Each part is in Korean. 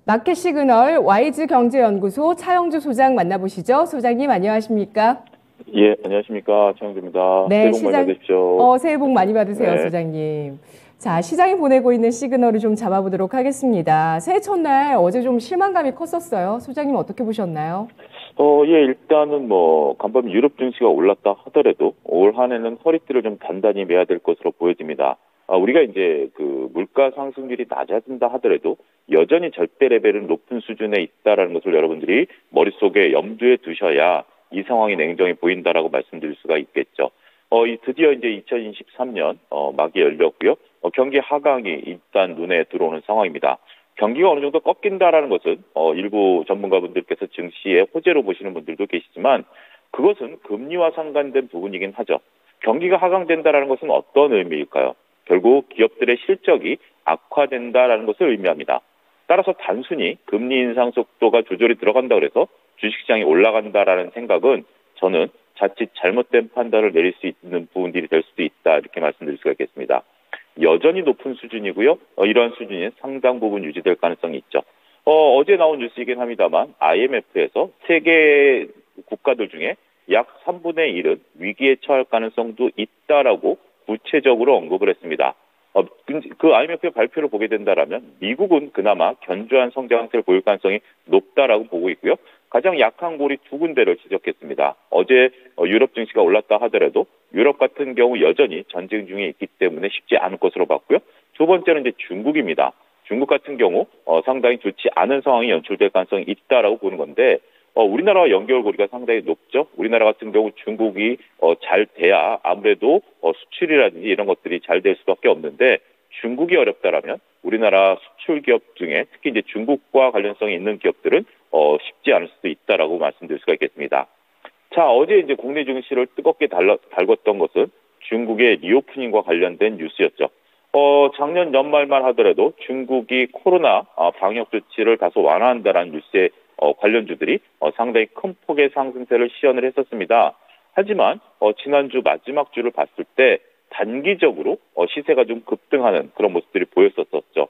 마켓 시그널 YG경제연구소 차영주 소장 만나보시죠. 소장님 안녕하십니까? 예, 안녕하십니까. 최영주입니다. 네, 새해 복 많이 받으십시오. 새해 복 많이 받으세요, 네. 소장님. 자, 시장이 보내고 있는 시그널을 좀 잡아보도록 하겠습니다. 새해 첫날 어제 좀 실망감이 컸었어요. 소장님 어떻게 보셨나요? 예, 일단은 간밤 유럽 증시가 올랐다 하더라도 올 한 해는 허리띠를 좀 단단히 매야 될 것으로 보여집니다. 우리가 이제 물가 상승률이 낮아진다 하더라도 여전히 절대 레벨은 높은 수준에 있다라는 것을 여러분들이 머릿속에 염두에 두셔야 이 상황이 냉정해 보인다라고 말씀드릴 수가 있겠죠. 드디어 이제 2023년 막이 열렸고요. 경기 하강이 일단 눈에 들어오는 상황입니다. 경기가 어느 정도 꺾인다라는 것은 일부 전문가분들께서 증시의 호재로 보시는 분들도 계시지만 그것은 금리와 상관된 부분이긴 하죠. 경기가 하강된다라는 것은 어떤 의미일까요? 결국 기업들의 실적이 악화된다라는 것을 의미합니다. 따라서 단순히 금리 인상 속도가 조절이 들어간다고 해서 주식시장이 올라간다라는 생각은 저는 자칫 잘못된 판단을 내릴 수 있는 부분들이 될 수도 있다 이렇게 말씀드릴 수가 있겠습니다. 여전히 높은 수준이고요. 이러한 수준이 상당 부분 유지될 가능성이 있죠. 어제 나온 뉴스이긴 합니다만 IMF에서 세계 국가들 중에 약 3분의 1은 위기에 처할 가능성도 있다라고 구체적으로 언급을 했습니다. 그 IMF의 발표를 보게 된다면 미국은 그나마 견조한 성장세를 보일 가능성이 높다라고 보고 있고요. 가장 약한 골이 두 군데를 지적했습니다. 어제 유럽 증시가 올랐다 하더라도 유럽 같은 경우 여전히 전쟁 중에 있기 때문에 쉽지 않을 것으로 봤고요. 두 번째는 이제 중국입니다. 중국 같은 경우 상당히 좋지 않은 상황이 연출될 가능성이 있다라고 보는 건데 우리나라와 연결고리가 상당히 높죠. 우리나라 같은 경우 중국이 잘 돼야 아무래도 수출이라든지 이런 것들이 잘 될 수밖에 없는데 중국이 어렵다라면 우리나라 수출 기업 중에 특히 이제 중국과 관련성이 있는 기업들은 쉽지 않을 수도 있다라고 말씀드릴 수가 있겠습니다. 자, 어제 이제 국내 증시를 뜨겁게 달궜던 것은 중국의 리오프닝과 관련된 뉴스였죠. 작년 연말만 하더라도 중국이 코로나 방역 조치를 다소 완화한다라는 뉴스에 관련주들이 상당히 큰 폭의 상승세를 시연을 했었습니다. 하지만 지난주 마지막 주를 봤을 때 단기적으로 시세가 좀 급등하는 그런 모습들이 보였었죠.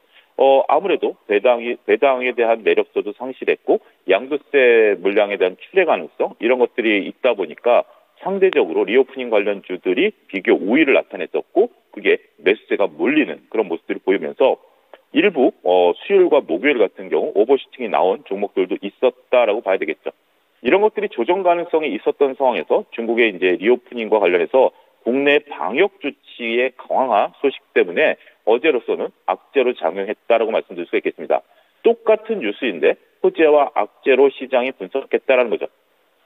아무래도 배당에 대한 매력도도 상실했고 양도세 물량에 대한 출회 가능성 이런 것들이 있다 보니까 상대적으로 리오프닝 관련 주들이 비교 우위를 나타냈었고 그게 매수세가 몰리는 그런 모습들이 보이면서 일부 수요일과 목요일 같은 경우 오버슈팅이 나온 종목들도 있었다라고 봐야 되겠죠. 이런 것들이 조정 가능성이 있었던 상황에서 중국의 이제 리오프닝과 관련해서 국내 방역 조치의 강화 소식 때문에 어제로서는 악재로 작용했다라고 말씀드릴 수가 있겠습니다. 똑같은 뉴스인데 호재와 악재로 시장이 분석했다라는 거죠.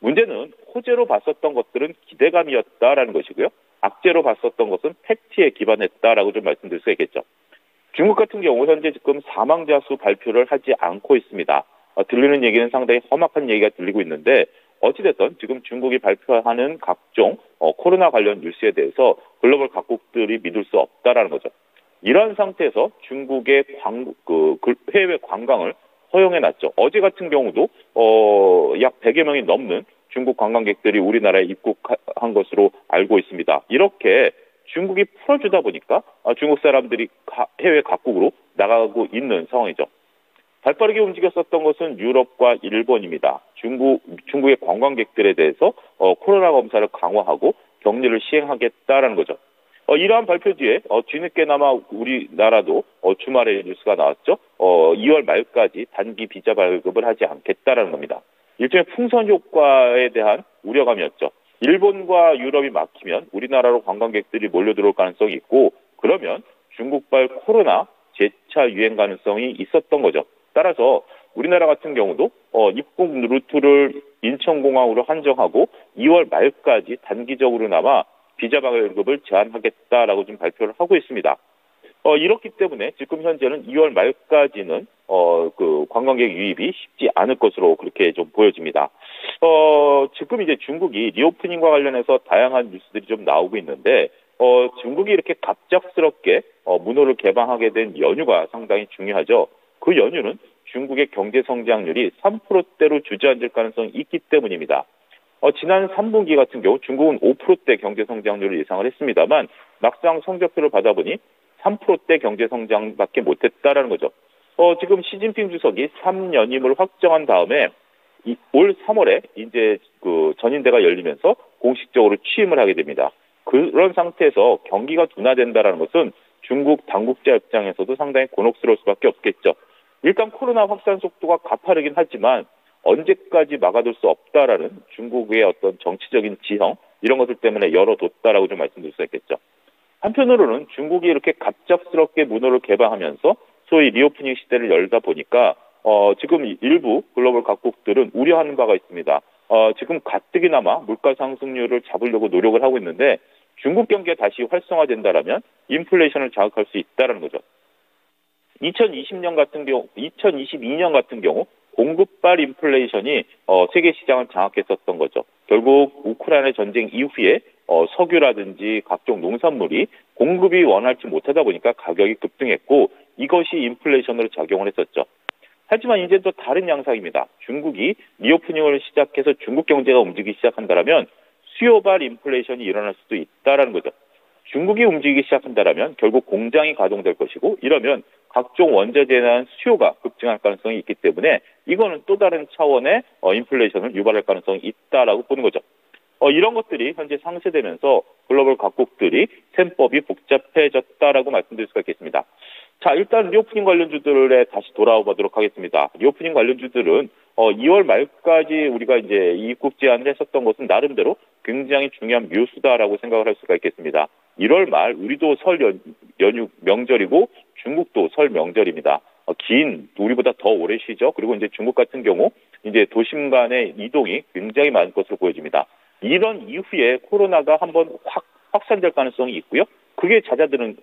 문제는 호재로 봤었던 것들은 기대감이었다라는 것이고요. 악재로 봤었던 것은 팩트에 기반했다라고 좀 말씀드릴 수가 있겠죠. 중국 같은 경우 현재 지금 사망자 수 발표를 하지 않고 있습니다. 들리는 얘기는 상당히 험악한 얘기가 들리고 있는데 어찌됐든 지금 중국이 발표하는 각종 코로나 관련 뉴스에 대해서 글로벌 각국들이 믿을 수 없다라는 거죠. 이러한 상태에서 중국의 해외 관광을 허용해놨죠. 어제 같은 경우도 약 100여 명이 넘는 중국 관광객들이 우리나라에 입국한 것으로 알고 있습니다. 이렇게 중국이 풀어주다 보니까 중국 사람들이 해외 각국으로 나가고 있는 상황이죠. 발빠르게 움직였었던 것은 유럽과 일본입니다. 중국의 관광객들에 대해서 코로나 검사를 강화하고 격리를 시행하겠다라는 거죠. 이러한 발표 뒤에 뒤늦게나마 우리나라도 주말에 뉴스가 나왔죠. 2월 말까지 단기 비자 발급을 하지 않겠다라는 겁니다. 일종의 풍선 효과에 대한 우려감이었죠. 일본과 유럽이 막히면 우리나라로 관광객들이 몰려들어올 가능성이 있고 그러면 중국발 코로나 재차 유행 가능성이 있었던 거죠. 따라서 우리나라 같은 경우도 입국 루트를 인천공항으로 한정하고 2월 말까지 단기적으로나마 비자 발급을 제한하겠다라고 좀 발표를 하고 있습니다. 이렇기 때문에 지금 현재는 2월 말까지는 관광객 유입이 쉽지 않을 것으로 그렇게 좀 보여집니다. 지금 이제 중국이 리오프닝과 관련해서 다양한 뉴스들이 좀 나오고 있는데 중국이 이렇게 갑작스럽게 문호를 개방하게 된 연유가 상당히 중요하죠. 그 연유는 중국의 경제 성장률이 3%대로 주저앉을 가능성이 있기 때문입니다. 지난 3분기 같은 경우 중국은 5%대 경제 성장률을 예상을 했습니다만 막상 성적표를 받아보니 3%대 경제 성장밖에 못했다라는 거죠. 지금 시진핑 주석이 3연임을 확정한 다음에 올 3월에 이제 그 전인대가 열리면서 공식적으로 취임을 하게 됩니다. 그런 상태에서 경기가 둔화된다라는 것은 중국 당국자 입장에서도 상당히 곤혹스러울 수밖에 없겠죠. 일단 코로나 확산 속도가 가파르긴 하지만 언제까지 막아둘 수 없다라는 중국의 어떤 정치적인 지형 이런 것들 때문에 열어뒀다라고 좀 말씀드릴 수 있겠죠. 한편으로는 중국이 이렇게 갑작스럽게 문호를 개방하면서 소위 리오프닝 시대를 열다 보니까 지금 일부 글로벌 각국들은 우려하는 바가 있습니다. 지금 가뜩이나마 물가 상승률을 잡으려고 노력을 하고 있는데 중국 경기가 다시 활성화된다라면 인플레이션을 자극할 수 있다는 거죠. 2022년 같은 경우 공급발 인플레이션이 세계 시장을 장악했었던 거죠. 결국 우크라이나 전쟁 이후에 석유라든지 각종 농산물이 공급이 원활치 못하다 보니까 가격이 급등했고 이것이 인플레이션으로 작용을 했었죠. 하지만 이제 또 다른 양상입니다. 중국이 리오프닝을 시작해서 중국 경제가 움직이기 시작한다면 수요발 인플레이션이 일어날 수도 있다라는 거죠. 중국이 움직이기 시작한다면 결국 공장이 가동될 것이고 이러면 각종 원자재에 대한 수요가 급증할 가능성이 있기 때문에 이거는 또 다른 차원의 인플레이션을 유발할 가능성이 있다라고 보는 거죠. 이런 것들이 현재 상쇄되면서 글로벌 각국들이 셈법이 복잡해졌다라고 말씀드릴 수가 있겠습니다. 자, 일단 리오프닝 관련주들에 다시 돌아와 보도록 하겠습니다. 리오프닝 관련주들은 2월 말까지 우리가 이제 입국 제한을 했었던 것은 나름대로 굉장히 중요한 묘수다라고 생각을 할 수가 있겠습니다. 1월 말 우리도 설 연휴 명절이고 중국도 설 명절입니다. 긴 우리보다 더 오래 쉬죠. 그리고 이제 중국 같은 경우 이제 도심 간의 이동이 굉장히 많을 것으로 보여집니다. 이런 이후에 코로나가 한번 확산될 가능성이 있고요. 그게 잦아드는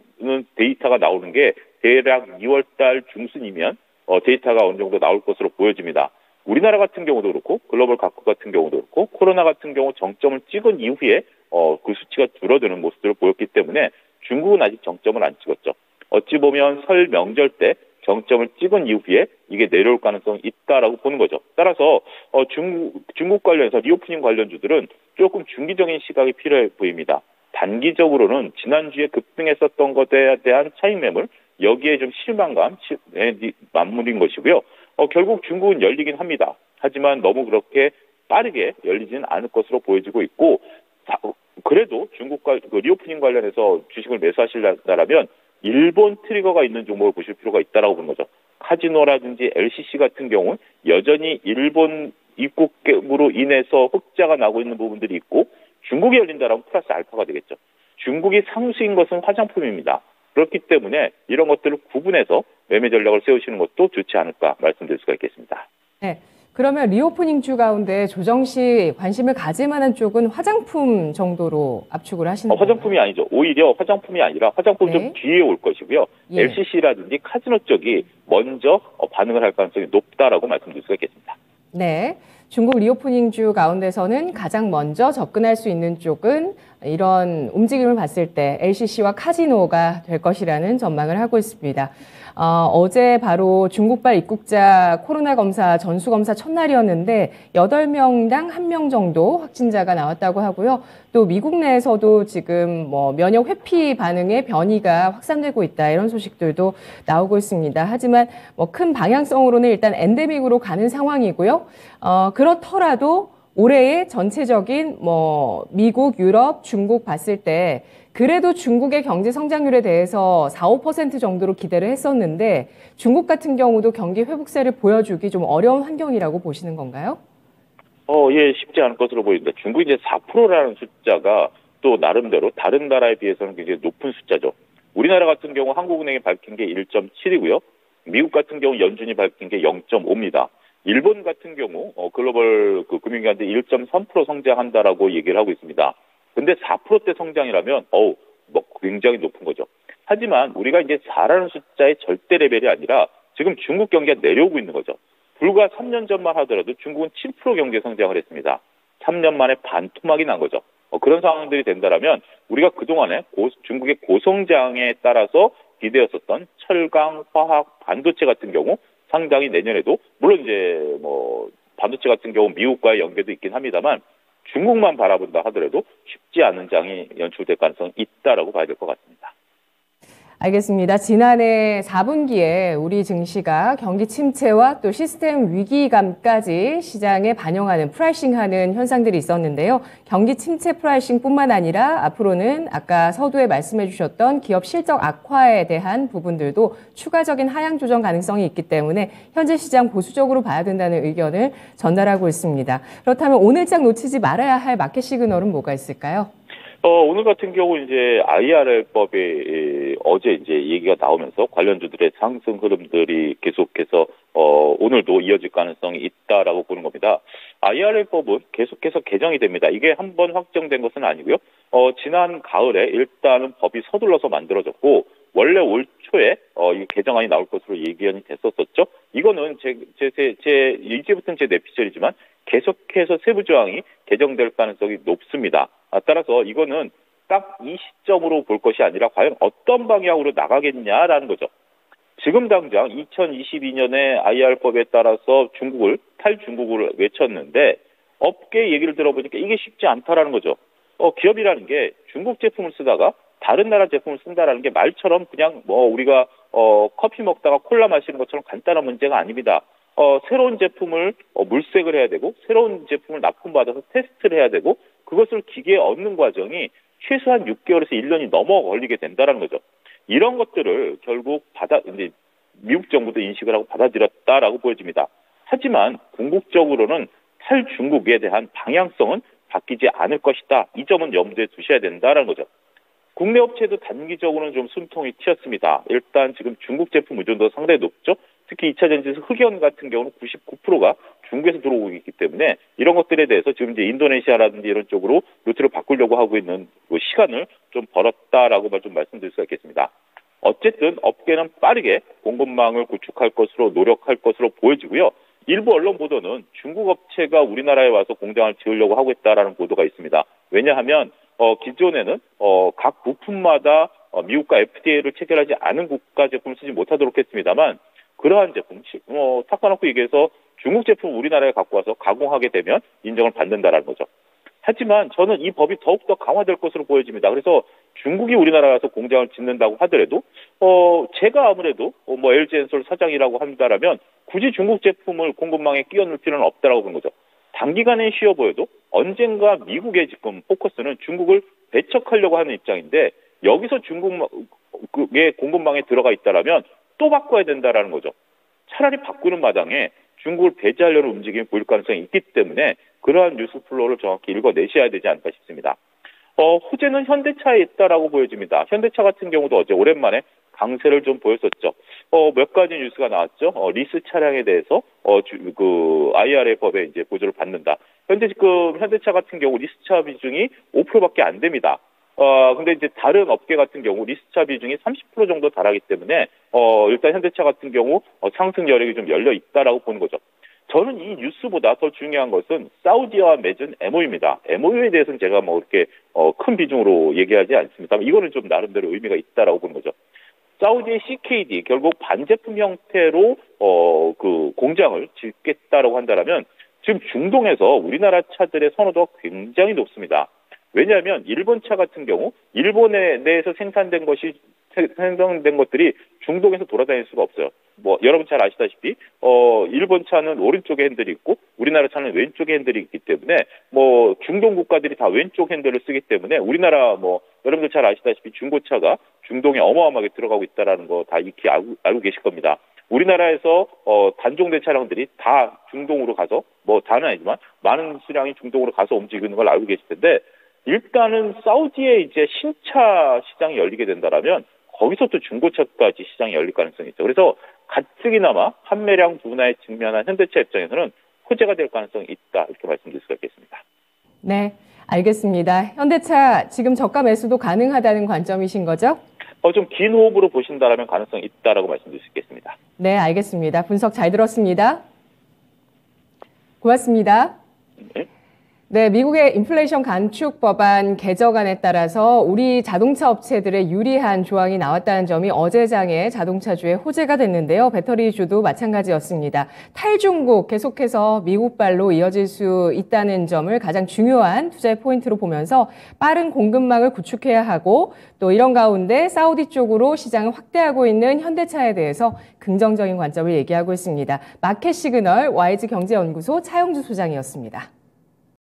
데이터가 나오는 게 대략 2월 달 중순이면 데이터가 어느 정도 나올 것으로 보여집니다. 우리나라 같은 경우도 그렇고 글로벌 각국 같은 경우도 그렇고 코로나 같은 경우 정점을 찍은 이후에 그 수치가 줄어드는 모습들을 보였기 때문에 중국은 아직 정점을 안 찍었죠. 어찌 보면 설 명절 때 정점을 찍은 이후에 이게 내려올 가능성이 있다라고 보는 거죠. 따라서 중국 관련해서 리오프닝 관련주들은 조금 중기적인 시각이 필요해 보입니다. 단기적으로는 지난주에 급등했었던 것에 대한 차익 매물 여기에 좀 실망감에 맞물린 것이고요. 결국 중국은 열리긴 합니다. 하지만 너무 그렇게 빠르게 열리지는 않을 것으로 보여지고 있고 그래도 중국과 리오프닝 관련해서 주식을 매수하시려면 일본 트리거가 있는 종목을 보실 필요가 있다라고 보는 거죠. 카지노라든지 LCC 같은 경우는 여전히 일본 입국으로 인해서 흑자가 나고 있는 부분들이 있고 중국이 열린다라면 플러스 알파가 되겠죠. 중국이 상수인 것은 화장품입니다. 그렇기 때문에 이런 것들을 구분해서 매매 전략을 세우시는 것도 좋지 않을까 말씀드릴 수가 있겠습니다. 네. 그러면 리오프닝 주 가운데 조정 시 관심을 가질 만한 쪽은 화장품 정도로 압축을 하시는 건가요? 화장품이 아니죠. 오히려 화장품이 아니라 화장품 좀 뒤에 올 것이고요. 예. LCC라든지 카지노 쪽이 먼저 반응을 할 가능성이 높다라고 말씀드릴 수가 있겠습니다. 네. 중국 리오프닝 주 가운데서는 가장 먼저 접근할 수 있는 쪽은 이런 움직임을 봤을 때 LCC와 카지노가 될 것이라는 전망을 하고 있습니다. 어제 바로 중국발 입국자 코로나 검사 전수검사 첫날이었는데 8명당 1명 정도 확진자가 나왔다고 하고요. 또 미국 내에서도 지금 면역 회피 반응의 변이가 확산되고 있다 이런 소식들도 나오고 있습니다. 하지만 큰 방향성으로는 일단 엔데믹으로 가는 상황이고요. 그렇더라도 올해의 전체적인 미국, 유럽, 중국 봤을 때 그래도 중국의 경제 성장률에 대해서 4~5% 정도로 기대를 했었는데 중국 같은 경우도 경기 회복세를 보여주기 좀 어려운 환경이라고 보시는 건가요? 예, 쉽지 않을 것으로 보입니다. 중국이 이제 4%라는 숫자가 또 나름대로 다른 나라에 비해서는 굉장히 높은 숫자죠. 우리나라 같은 경우 한국은행이 밝힌 게 1.7이고요. 미국 같은 경우 연준이 밝힌 게 0.5입니다. 일본 같은 경우 글로벌 금융기관들 1.3% 성장한다라고 얘기를 하고 있습니다. 근데 4%대 성장이라면 굉장히 높은 거죠. 하지만 우리가 이제 4라는 숫자의 절대 레벨이 아니라 지금 중국 경기가 내려오고 있는 거죠. 불과 3년 전만 하더라도 중국은 7% 경제 성장을 했습니다. 3년 만에 반토막이 난 거죠. 그런 상황들이 된다라면 우리가 그동안에 중국의 고성장에 따라서 기대했었던 철강, 화학, 반도체 같은 경우 상당히 내년에도 물론 이제 반도체 같은 경우 미국과의 연계도 있긴 합니다만 중국만 바라본다 하더라도 쉽지 않은 장이 연출될 가능성이 있다라고 봐야 될 것 같습니다. 알겠습니다. 지난해 4분기에 우리 증시가 경기 침체와 또 시스템 위기감까지 시장에 반영하는 프라이싱하는 현상들이 있었는데요. 경기 침체 프라이싱뿐만 아니라 앞으로는 아까 서두에 말씀해 주셨던 기업 실적 악화에 대한 부분들도 추가적인 하향 조정 가능성이 있기 때문에 현재 시장 보수적으로 봐야 된다는 의견을 전달하고 있습니다. 그렇다면 오늘장 놓치지 말아야 할 마켓 시그널은 뭐가 있을까요? 오늘 같은 경우 이제 IRL법에 어제 이제 얘기가 나오면서 관련주들의 상승 흐름들이 계속해서 오늘도 이어질 가능성이 있다라고 보는 겁니다. IRL법은 계속해서 개정이 됩니다. 이게 한 번 확정된 것은 아니고요. 지난 가을에 일단은 법이 서둘러서 만들어졌고 원래 올 초에 이 개정안이 나올 것으로 예견이 됐었었죠. 이거는 이제부터는 제 내피셜이지만 계속해서 세부 조항이 개정될 가능성이 높습니다. 따라서 이거는 딱 이 시점으로 볼 것이 아니라 과연 어떤 방향으로 나가겠냐라는 거죠. 지금 당장 2022년에 IR법에 따라서 탈중국을 외쳤는데 업계 얘기를 들어보니까 이게 쉽지 않다라는 거죠. 기업이라는 게 중국 제품을 쓰다가 다른 나라 제품을 쓴다라는 게 말처럼 그냥 우리가 커피 먹다가 콜라 마시는 것처럼 간단한 문제가 아닙니다. 새로운 제품을 물색을 해야 되고 새로운 제품을 납품받아서 테스트를 해야 되고 그것을 기계에 얻는 과정이 최소한 6개월에서 1년이 넘어 걸리게 된다는 거죠. 이런 것들을 결국 이제 미국 정부도 인식을 하고 받아들였다라고 보여집니다. 하지만 궁극적으로는 탈중국에 대한 방향성은 바뀌지 않을 것이다. 이 점은 염두에 두셔야 된다라는 거죠. 국내 업체도 단기적으로는 좀 숨통이 튀었습니다. 일단 지금 중국 제품 의존도가 상당히 높죠. 특히 2차 전지에서 흑연 같은 경우는 99%가 중국에서 들어오고 있기 때문에 이런 것들에 대해서 지금 이제 인도네시아라든지 이런 쪽으로 루트를 바꾸려고 하고 있는 시간을 좀 벌었다라고 좀 말씀드릴 수가 있겠습니다. 어쨌든 업계는 빠르게 공급망을 구축할 것으로 노력할 것으로 보여지고요. 일부 언론 보도는 중국 업체가 우리나라에 와서 공장을 지으려고 하고 있다라는 보도가 있습니다. 왜냐하면 기존에는 각 부품마다 미국과 FTA를 체결하지 않은 국가 제품을 쓰지 못하도록 했습니다만 그러한 제품, 탁 까놓고 얘기해서 중국 제품 우리나라에 갖고 와서 가공하게 되면 인정을 받는다라는 거죠. 하지만 저는 이 법이 더욱더 강화될 것으로 보여집니다. 그래서 중국이 우리나라에 와서 공장을 짓는다고 하더라도 제가 아무래도 LG엔솔 사장이라고 한다라면 굳이 중국 제품을 공급망에 끼워 넣을 필요는 없다라고 보는 거죠. 단기간에 쉬어 보여도 언젠가 미국의 지금 포커스는 중국을 배척하려고 하는 입장인데 여기서 중국의 공급망에 들어가 있다라면 또 바꿔야 된다라는 거죠. 차라리 바꾸는 마당에 중국을 배제하려는 움직임이 보일 가능성이 있기 때문에 그러한 뉴스 플로우를 정확히 읽어내셔야 되지 않을까 싶습니다. 호재는 현대차에 있다라고 보여집니다. 현대차 같은 경우도 어제 오랜만에 강세를 좀 보였었죠. 몇 가지 뉴스가 나왔죠. 리스 차량에 대해서 IRA 법에 이제 보조를 받는다. 현재 지금 현대차 같은 경우 리스차 비중이 5%밖에 안 됩니다. 근데 이제 다른 업계 같은 경우 리스차 비중이 30% 정도 달하기 때문에 일단 현대차 같은 경우 상승 여력이 좀 열려 있다라고 보는 거죠. 저는 이 뉴스보다 더 중요한 것은 사우디와 맺은 MOU입니다. MOU에 대해서는 제가 이렇게 큰 비중으로 얘기하지 않습니다만 이거는 좀 나름대로 의미가 있다라고 보는 거죠. 사우디의 CKD 결국 반제품 형태로 그 공장을 짓겠다라고 한다라면 지금 중동에서 우리나라 차들의 선호도가 굉장히 높습니다. 왜냐하면 일본 차 같은 경우 일본에 내에서 생산된 것들이 중동에서 돌아다닐 수가 없어요. 여러분 잘 아시다시피 일본 차는 오른쪽에 핸들이 있고 우리나라 차는 왼쪽에 핸들이 있기 때문에 중동 국가들이 다 왼쪽 핸들을 쓰기 때문에 우리나라 여러분들 잘 아시다시피 중고차가 중동에 어마어마하게 들어가고 있다라는 거 다 익히 알고 계실 겁니다. 우리나라에서 단종된 차량들이 다 중동으로 가서 다는 아니지만 많은 수량이 중동으로 가서 움직이는 걸 알고 계실 텐데 일단은 사우디에 이제 신차 시장이 열리게 된다라면 거기서 또 중고차까지 시장이 열릴 가능성이 있죠. 그래서 가뜩이나마 판매량 둔화에 직면한 현대차 입장에서는 호재가 될 가능성이 있다 이렇게 말씀드릴 수가 있겠습니다. 네, 알겠습니다. 현대차 지금 저가 매수도 가능하다는 관점이신 거죠? 좀 긴 호흡으로 보신다라면 가능성이 있다라고 말씀드릴 수 있겠습니다. 네, 알겠습니다. 분석 잘 들었습니다. 고맙습니다. 네. 네, 미국의 인플레이션 감축 법안 개정안에 따라서 우리 자동차 업체들의 유리한 조항이 나왔다는 점이 어제장의 자동차주의 호재가 됐는데요. 배터리주도 마찬가지였습니다. 탈중국 계속해서 미국발로 이어질 수 있다는 점을 가장 중요한 투자의 포인트로 보면서 빠른 공급망을 구축해야 하고 또 이런 가운데 사우디 쪽으로 시장을 확대하고 있는 현대차에 대해서 긍정적인 관점을 얘기하고 있습니다. 마켓 시그널 YG경제연구소 차영주 소장이었습니다.